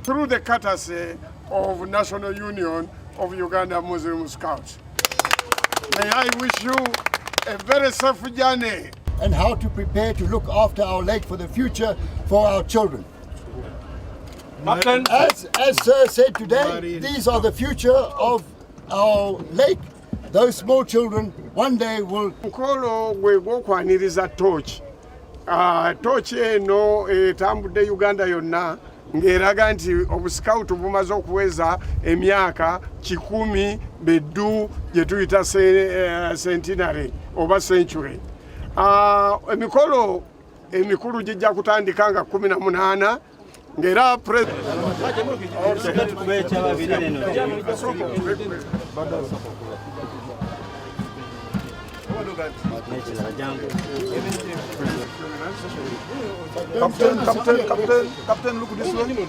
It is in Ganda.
Through the courtesy of National Union of Uganda Muslim Scouts. May I wish you a very safe journey. And how to prepare to look after our lake for the future for our children. As Sir said today, these are the future of our lake. Those small children one day will... Mukolo gwe gw'okwaniriza ttooki. Ttooki eno etambudde Uganda yonna ng'eraga nti Obusikawutu bumaze okuweza emyaka 100 beddu gye tuyita centenary oba century. Emikolo emikulu gijja kutandika nga 18 ng'era Captain, look this way.